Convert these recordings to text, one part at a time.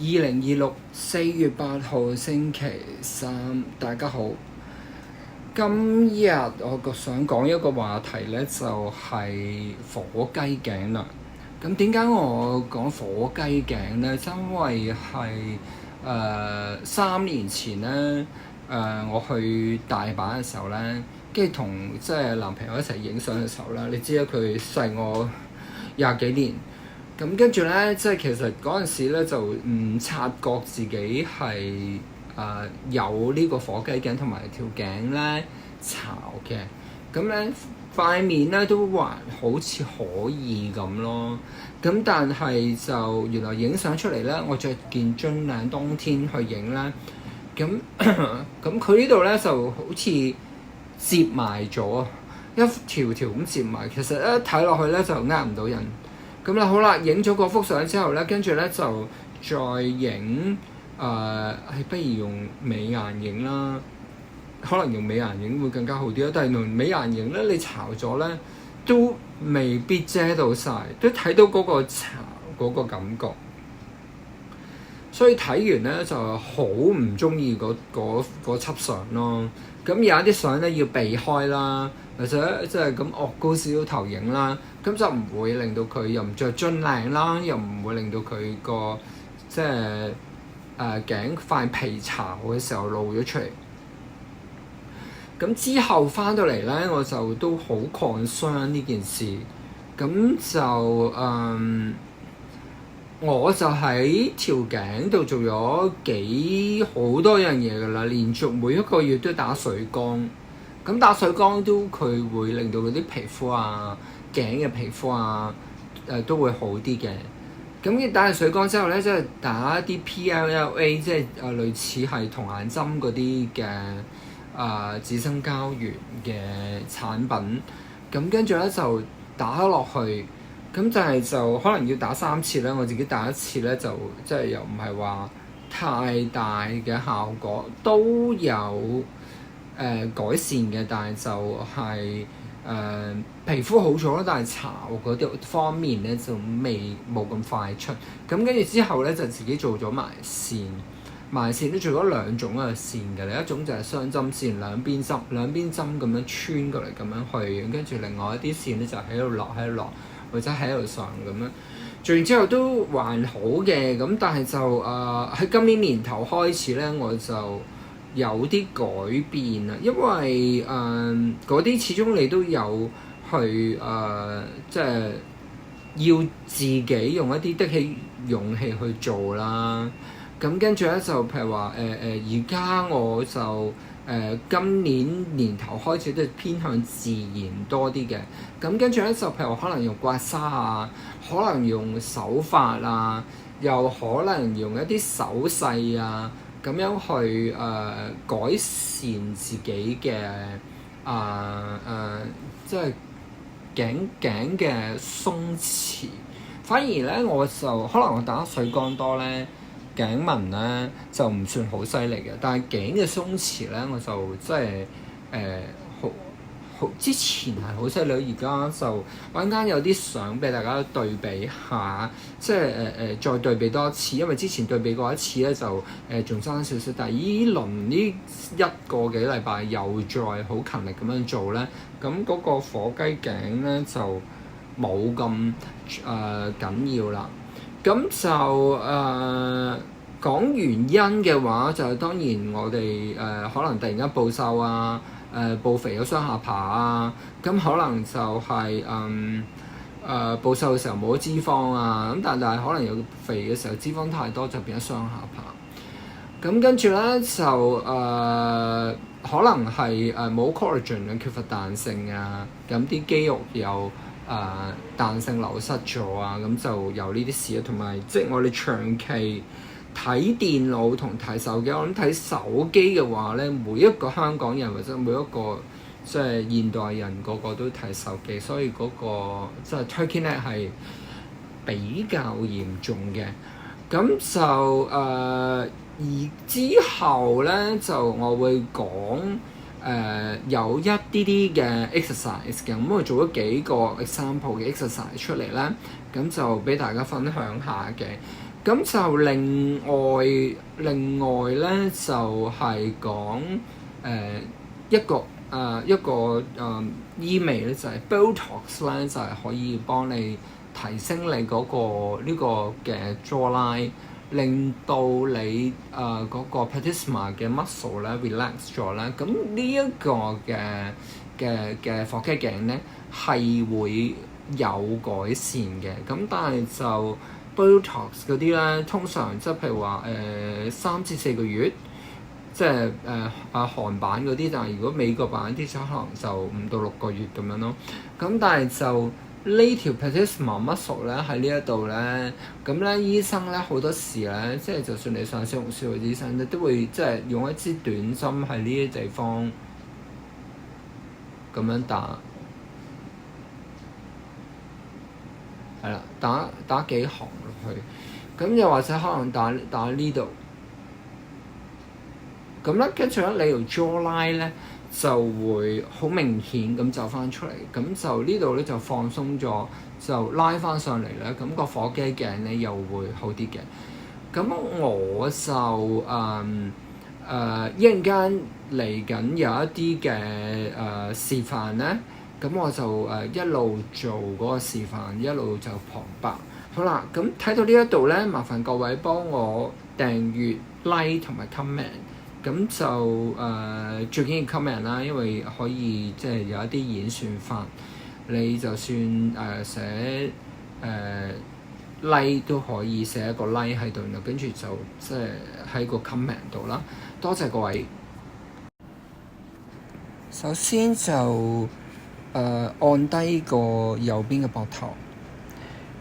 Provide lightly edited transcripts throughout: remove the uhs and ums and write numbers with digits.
2026 4月8號星期三，大家好。今日我想講一個話題呢，就係火雞頸啦。咁點解我講火雞頸呢？因為係3年前呢，我去大阪嘅時候呢，跟住同即係男朋友一齊影相嘅時候啦，你知啦，佢細我20幾年。咁跟住咧，即係其實嗰陣時咧就唔察覺自己係有呢個火雞頸同埋條頸咧巢嘅。咁咧塊面咧都還好似可以咁咯。咁但係就原來影相出嚟咧，我着件樽領冬天去影咧，咁佢呢度咧就好似接埋咗一條條咁接埋。其實一睇落去咧就呃唔到人。咁啦，好啦，影咗嗰幅相之後咧，跟住咧就再影不如用美顏影啦，可能用美顏影會更加好啲啦。但係用美顏影咧，你巢咗咧都未必遮到晒，都睇到嗰個巢嗰個感覺。所以睇完咧就好唔中意嗰輯相咯。咁有一啲相咧要避開啦，或者即係咁惡高少少投影啦，咁就唔會令到佢又唔着樽領啦，又唔會令到佢個即係頸塊皮巢嘅時候露咗出嚟。咁之後翻到嚟咧，我就都好 concern 呢件事。咁就我就喺條頸度做咗好多樣嘢㗎啦，連續每一個月都打水光。咁打水光都佢會令到嗰啲皮膚啊、頸嘅皮膚啊都會好啲嘅。咁打完水光之後咧，即係打一啲 PLLA， 即係類似係童顏針嗰啲嘅紫生膠原嘅產品。咁跟住咧就打落去。咁就可能要打3次咧，我自己打1次咧就即係又唔係話太大嘅效果，都有改善嘅，但係就係皮膚好咗啦，但係巢嗰啲方面咧就冇咁快出。咁跟住之後咧就自己做咗埋線都做咗2種嘅線嘅，另一種就係雙針線，兩邊針咁樣穿過嚟咁樣去，跟住另外一啲線咧就喺度落，或者喺度上咁樣，做完之後都還好嘅。咁但係就喺今年年頭開始咧，我就有啲改變啦，因為嗰啲始終你都有去即係要自己用一啲的起勇氣去做啦。咁跟住咧就譬如話而家我就今年年頭開始都係偏向自然多啲嘅。咁跟住咧就譬如話可能用刮痧啊，可能用手法啊，又可能用一啲手勢啊，咁樣去改善自己嘅即係頸嘅鬆弛。反而咧我就可能我打水光多咧，頸紋咧就唔算好犀利嘅，但係頸嘅鬆弛咧我就即係好之前係好犀利，而家就陣間有啲相俾大家對比下，即係再對比多一次，因為之前對比過一次咧就仲爭少少，但係依輪呢1個幾禮拜又再好勤力咁樣做咧，咁嗰個火雞頸咧就冇咁緊要啦。咁就講原因嘅話，就當然我哋可能突然間暴瘦啊，暴肥咗雙下巴啊，咁可能就係暴瘦嘅時候冇咗脂肪啊，咁但係可能有肥嘅時候脂肪太多就變咗雙下巴。咁跟住咧就可能係冇 collagen 嘅缺乏彈性啊，咁啲肌肉又彈性流失咗啊，咁就有呢啲事啊。同埋即係我哋長期睇電腦同睇手機，我諗睇手機嘅話咧，每一個香港人或者每一個即係現代人個個都睇手機，所以嗰個即係 turkey neck 係比較嚴重嘅。咁就而之後咧就我會講有一啲嘅 exercise 嘅，咁我做咗幾個 example 嘅 exercise 出嚟咧，咁就俾大家分享下嘅。咁就另外咧就係講一個醫美咧，就係 Botox 咧，就係可以幫你提升你嗰個呢個嘅 jawline，令到你嗰個 platysma 嘅 muscle 咧 relax 咗咧。咁呢一個嘅火雞頸咧係會有改善嘅。咁但係就 Botox 嗰啲咧，通常即係譬如話3至4個月，即係韓版嗰啲，但係如果美國版啲就可能就5到6個月咁樣咯。咁但係就呢條 platysma muscle 咧喺呢一度咧，咁咧醫生咧好多時咧，即係就算你上小紅書嘅醫生咧，都會即係用一支短針喺呢啲地方咁樣打。係啦，打幾行落去，咁又或者可能打呢度，咁咧跟住咧你條 jawline 咧就會好明顯咁就翻出嚟，咁就呢度咧就放鬆咗，就拉翻上嚟咧，咁個火雞頸咧又會好啲嘅。咁我就一陣間嚟緊有一啲嘅示範咧。咁我就一路做嗰個示範，一路就旁白。好啦，咁睇到呢一度咧，麻煩各位幫我訂閱、like 同埋 comment。咁就最緊要 comment 啦，因為可以即係有一啲演算法，你就算寫like 都可以寫一個 like 喺度，然後跟住就即係喺個 comment 度啦。多謝各位。首先就按低個右邊嘅膊頭，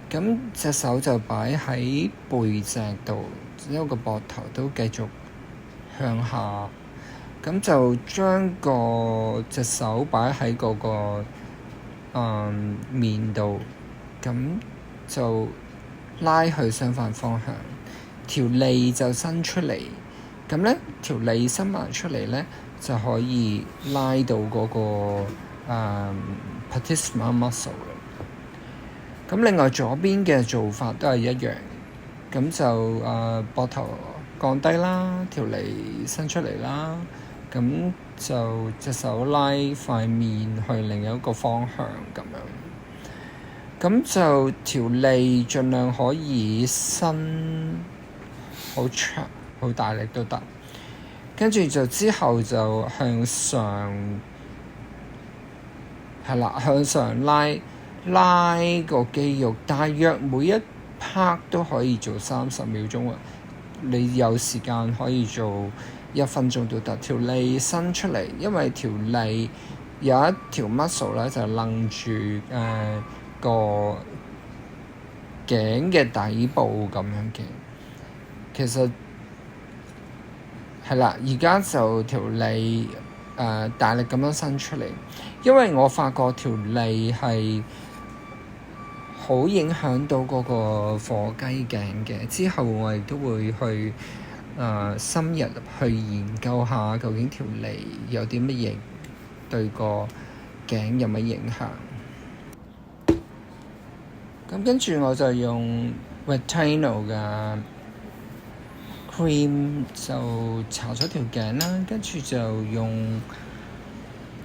咁隻手就擺喺背脊度，因為個膊頭都繼續向下，咁就將隻手擺喺嗰個面度，咁就拉去相反方向，條脷就伸出嚟，咁咧條脷伸埋出嚟咧就可以拉到嗰個platysma muscle 嘅。咁另外左邊嘅做法都係一樣，咁就膊頭降低啦，條脷伸出嚟啦，咁就隻手拉塊面去另一個方向咁樣，咁就條脷盡量可以伸好長好大力都得，跟住就之後就向上。係啦，向上拉個肌肉，大約每一 part 都可以做30秒鐘啊！你有時間可以做1分鐘都得。條脷伸出嚟，因為條脷有一條 muscle 咧，就楞住個頸嘅底部咁樣嘅。其實係啦，而家就條脷大力咁樣伸出嚟，因為我發覺條脷係好影響到嗰個火雞頸嘅。之後我亦都會去深入去研究下究竟條脷有啲乜嘢對個頸有乜影響。咁跟住我就用 Retinol 嘅 cream 就搽咗條頸啦，跟住就用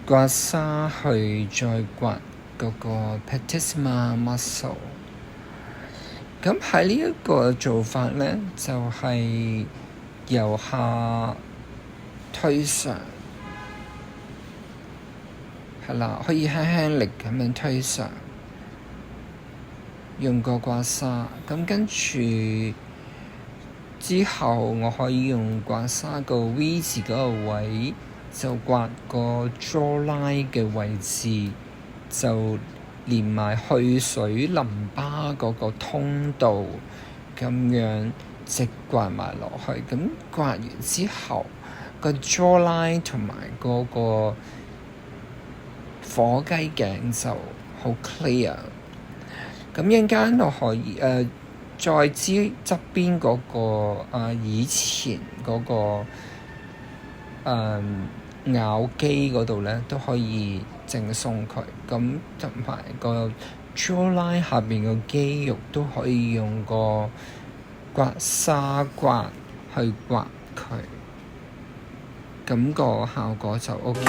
刮痧去再刮嗰個 platysma muscle。咁喺呢一個做法咧，就係由下推上，係啦，可以輕輕力咁樣推上，用個刮痧。咁跟住之後，我可以用刮痧個 V 字嗰個位，就刮個 jawline 嘅位置，就連埋去水淋巴嗰個通道，咁樣直刮埋落去。咁刮完之後，個 jawline 同埋嗰個火雞頸就好 clear。咁一陣間我可以再知側邊嗰個以前嗰個咬肌嗰度咧都可以整鬆佢，咁同埋個 jawline 下邊個肌肉都可以用個刮痧刮去刮佢，咁個效果就 OK。